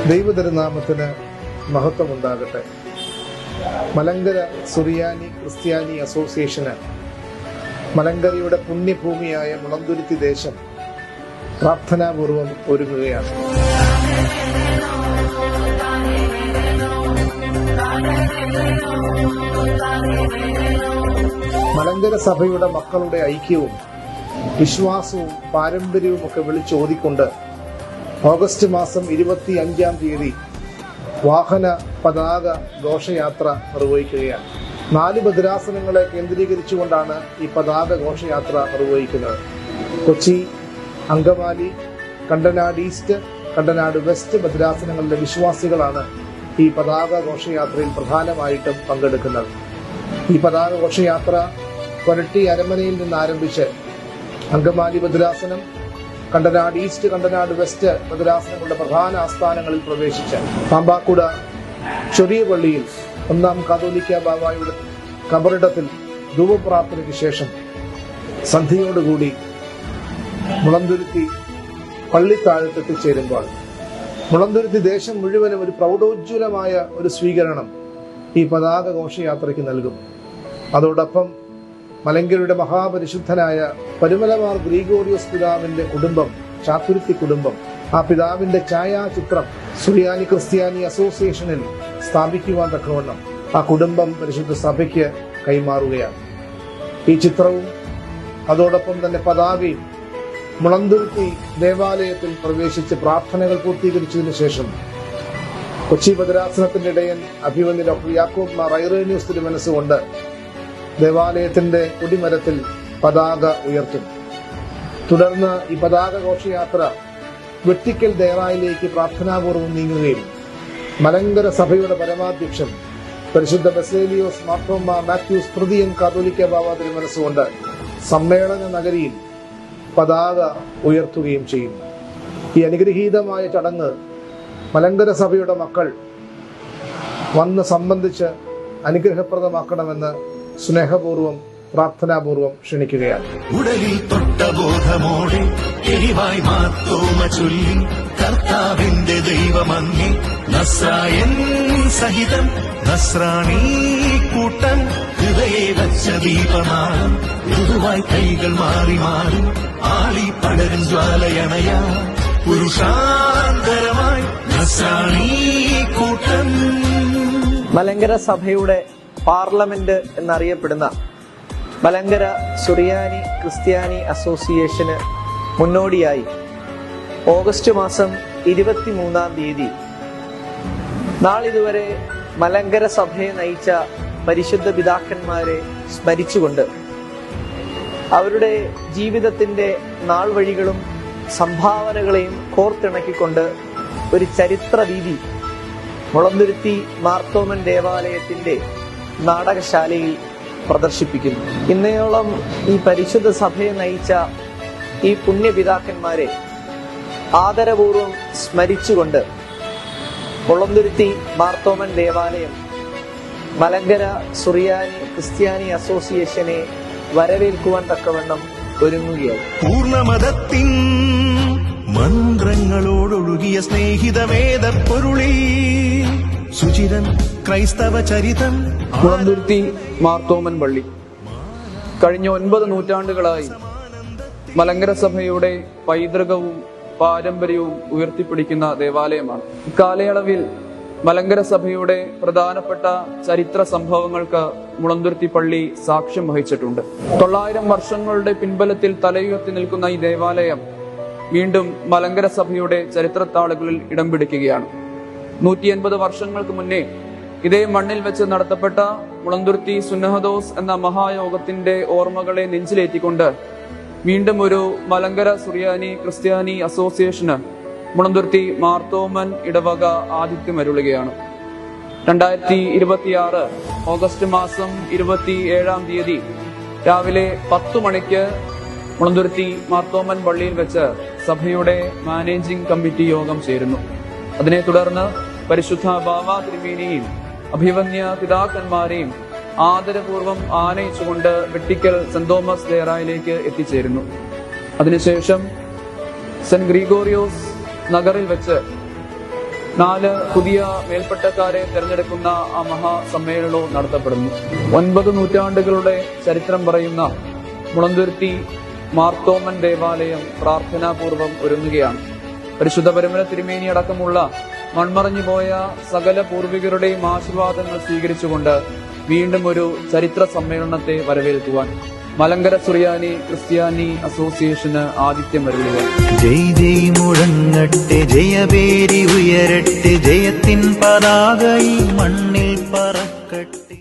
ദൈവതിരുനാമത്തിന് മഹത്വമുണ്ടാകട്ടെ. മലങ്കര സുറിയാനി ക്രിസ്ത്യാനി അസോസിയേഷന് മലങ്കരയുടെ പുണ്യഭൂമിയായ മുളന്തുരുത്തി ദേശം പ്രാർത്ഥനാപൂർവം ഒരുങ്ങുകയാണ്. മലങ്കര സഭയുടെ മക്കളുടെ ഐക്യവും വിശ്വാസവും പാരമ്പര്യവും ഒക്കെ വിളിച്ചോതിക്കൊണ്ട് ഓഗസ്റ്റ് മാസം 25-ാം തീയതി വാഹന പതാക ഘോഷയാത്ര നിർവഹിക്കുകയാണ്. 4 ഭദ്രാസനങ്ങളെ കേന്ദ്രീകരിച്ചുകൊണ്ടാണ് ഈ പതാക ഘോഷയാത്ര നിർവഹിക്കുന്നത്. കൊച്ചി, അങ്കമാലി, കണ്ടനാട് ഈസ്റ്റ്, കണ്ടനാട് വെസ്റ്റ് ഭദ്രാസനങ്ങളിലെ വിശ്വാസികളാണ് ഈ പതാക ഘോഷയാത്രയിൽ പ്രധാനമായിട്ടും പങ്കെടുക്കുന്നത്. ഈ പതാക ഘോഷയാത്ര കൊരട്ടി അരമനയിൽ നിന്ന് ആരംഭിച്ച് അങ്കമാലി ഭദ്രാസനം, കണ്ടനാട് ഈസ്റ്റ്, കണ്ടനാട് വെസ്റ്റ് ഭദ്രാസനങ്ങളുടെ പ്രധാന ആസ്ഥാനങ്ങളിൽ പ്രവേശിച്ച് പാമ്പാക്കുട ചെറിയ പള്ളിയിൽ 1-ാം കാതോലിക്ക ബാവായുടെ കബറിടത്തിൽ ധൂപപ്രാർത്ഥനയ്ക്ക് ശേഷം സന്ധ്യയോടുകൂടി മുളന്തുരുത്തി പള്ളിത്താഴത്ത് എത്തിച്ചേരുമ്പോൾ മുളന്തുരുത്തി ദേശം മുഴുവനും ഒരു പ്രൗഢോജ്വലമായ ഒരു സ്വീകരണം ഈ പതാക ഘോഷയാത്രയ്ക്ക് നൽകും. അതോടൊപ്പം മലങ്കരയുടെ മഹാപരിശുദ്ധനായ പരുമലമാർ ഗ്രിഗോറിയോസ് പിതാവിന്റെ കുടുംബം, ചാത്തുരുത്തി കുടുംബം, ആ പിതാവിന്റെ ഛായാചിത്രം സുറിയാനി ക്രിസ്ത്യാനി അസോസിയേഷനിൽ സ്ഥാപിക്കുവാൻ തക്കവണ്ണം ആ കുടുംബം പരിശുദ്ധ സഭയ്ക്ക് കൈമാറുകയാണ്. ഈ ചിത്രവും അതോടൊപ്പം തന്നെ പതാകയും മുളന്തുരുത്തി ദേവാലയത്തിൽ പ്രവേശിച്ച് പ്രാർത്ഥനകൾ പൂർത്തീകരിച്ചതിനു ശേഷം കൊച്ചി ഭദ്രാസനത്തിന്റെ ഇടയൻ അഭിവന്യ ഡോക്ടർ യാക്കോബ് മാർ ഐറേനിയൂസ് തിരുമനസ്സുകൊണ്ട് ദേവാലയത്തിന്റെ കൊടിമരത്തിൽ പതാക ഉയർത്തും. തുടർന്ന് ഈ പതാക ഘോഷയാത്ര വെട്ടിക്കൽ ദേറായിലേക്ക് പ്രാർത്ഥനാപൂർവ്വം നീങ്ങുകയും മലങ്കര സഭയുടെ പരമാധ്യക്ഷൻ പരിശുദ്ധ ബസേലിയോസ് മാർത്തോമാ മാത്യൂസ് തൃതീയൻ കാതോലിക്ക ബാവ തിരുമനസ്സുകൊണ്ട് സമ്മേളന നഗരിയിൽ പതാക ഉയർത്തുകയും ചെയ്യും. ഈ അനുഗ്രഹീതമായ ചടങ്ങ് മലങ്കര സഭയുടെ മക്കൾ വന്ന് സംബന്ധിച്ച് അനുഗ്രഹപ്രദമാക്കണമെന്ന് സ്നേഹപൂർവ്വം പ്രാർത്ഥനാപൂർവം ക്ഷണിക്കുകയാണ്. ഉടലിൽ തൊട്ട ബോധമോടെ എരിവായി മാർത്തോമ ചൊല്ലി കർത്താവിന്റെ ദൈവമങ്ങി നസ്രായൻ സഹിതം നസ്രാണി കൂട്ടം ഹൃദയെ വച്ച ദീപമാണം മൃദുവായി കൈകൾ മാറി മാറി ആളി പടരും ജ്വാലയണയാ പുരുഷാന്തരമായി നസ്രാണി കൂട്ടം. മലങ്കര സഭയുടെ പാർലമെന്റ് എന്നറിയപ്പെടുന്ന മലങ്കര സുറിയാനി ക്രിസ്ത്യാനി അസോസിയേഷന് മുന്നോടിയായി ഓഗസ്റ്റ് മാസം 23-ാം തീയതി നാളിതുവരെ മലങ്കര സഭയെ നയിച്ച പരിശുദ്ധ പിതാക്കന്മാരെ സ്മരിച്ചുകൊണ്ട് അവരുടെ ജീവിതത്തിന്റെ നാൾ വഴികളും സംഭാവനകളെയും കോർത്തിണക്കിക്കൊണ്ട് ഒരു ചരിത്ര വീഥി മുളന്തുരുത്തി മാർത്തോമൻ ദേവാലയത്തിന്റെ നാടകശാലയിൽ പ്രദർശിപ്പിക്കുന്നു. ഇന്നയോളം ഈ പരിശുദ്ധ സഭയെ നയിച്ച ഈ പുണ്യപിതാക്കന്മാരെ ആദരപൂർവം സ്മരിച്ചുകൊണ്ട് മുളന്തുരുത്തി മാർത്തോമൻ ദേവാലയം മലങ്കര സുറിയാനി ക്രിസ്ത്യാനി അസോസിയേഷനെ വരവേൽക്കുവാൻ തക്കവണ്ണം ഒരുങ്ങുകയാണ്. പൂർണ്ണമതത്തിൻ മന്ത്രങ്ങളോടൊഴുകിയ സ്നേഹിതവേദ പൊരുളി സുചിരൻ ക്രൈസ്തവ ചരിതം. മുളന്തുരുത്തി മാർത്തോമൻ പള്ളി കഴിഞ്ഞ 9 നൂറ്റാണ്ടുകളായി മലങ്കര സഭയുടെ പൈതൃകവും പാരമ്പര്യവും ഉയർത്തിപ്പിടിക്കുന്ന ദേവാലയമാണ്. ഇക്കാലയളവിൽ മലങ്കര സഭയുടെ പ്രധാനപ്പെട്ട ചരിത്ര സംഭവങ്ങൾക്ക് മുളന്തുരുത്തി പള്ളി സാക്ഷ്യം വഹിച്ചിട്ടുണ്ട്. 900 വർഷങ്ങളുടെ പിൻബലത്തിൽ തലയുയർത്തി നിൽക്കുന്ന ഈ ദേവാലയം വീണ്ടും മലങ്കര സഭയുടെ ചരിത്രത്താളുകളിൽ ഇടം പിടിക്കുകയാണ്. 180 വർഷങ്ങൾക്ക് മുന്നേ ഇതേ മണ്ണിൽ വെച്ച് നടത്തപ്പെട്ട മുളന്തുരുത്തി സുന്നഹദോസ് എന്ന മഹായോഗത്തിന്റെ ഓർമ്മകളെ നെഞ്ചിലേറ്റിക്കൊണ്ട് വീണ്ടും ഒരു മലങ്കര സുറിയാനി ക്രിസ്ത്യാനി അസോസിയേഷന് മുളന്തുരുത്തി മാർത്തോമൻ ഇടവക ആതിഥ്യമരുളുകയാണ്. 2026 ഓഗസ്റ്റ് മാസം 27-ാം തീയതി രാവിലെ 10 മണിക്ക് മുളന്തുരുത്തി മാർത്തോമൻ പള്ളിയിൽ വെച്ച് സഭയുടെ മാനേജിംഗ് കമ്മിറ്റി യോഗം ചേരുന്നു. അതിനെ തുടർന്ന് പരിശുദ്ധ ബാവാ തിരുമേനിയെയും അഭിവന്യ പിതാക്കന്മാരെയും ആദരപൂർവ്വം ആനയിച്ചുകൊണ്ട് വെട്ടിക്കൽ സെന്റ് തോമസ് ദേറായിലേക്ക് എത്തിച്ചേരുന്നു. അതിനുശേഷം സെന്റ് ഗ്രിഗോറിയോസ് നഗറിൽ വെച്ച് 4 പുതിയ മേൽപ്പട്ടക്കാരെ തെരഞ്ഞെടുക്കുന്ന ആ മഹാസമ്മേളനവും നടത്തപ്പെടുന്നു. 9 നൂറ്റാണ്ടുകളുടെ ചരിത്രം പറയുന്ന മുളന്തുരുത്തി മാർത്തോമൻ ദേവാലയം പ്രാർത്ഥനാപൂർവം ഒരുങ്ങുകയാണ്. പരിശുദ്ധ പരമന തിരുമേനി അടക്കമുള്ള മൺമറഞ്ഞുപോയ സകല പൂർവികരുടെയും ആശീർവാദങ്ങൾ സ്വീകരിച്ചുകൊണ്ട് വീണ്ടും ഒരു ചരിത്ര സമ്മേളനത്തെ വരവേൽക്കുവാൻ മലങ്കര സുറിയാനി ക്രിസ്ത്യാനി അസോസിയേഷന് ആതിഥ്യം വരുക. ജയ് ജയ് മുഴങ്ങട്ടെ, ജയപേരി ഉയരട്ടെ, ജയത്തിൻ പതാക ഈ മണ്ണിൽ പറക്കട്ടെ.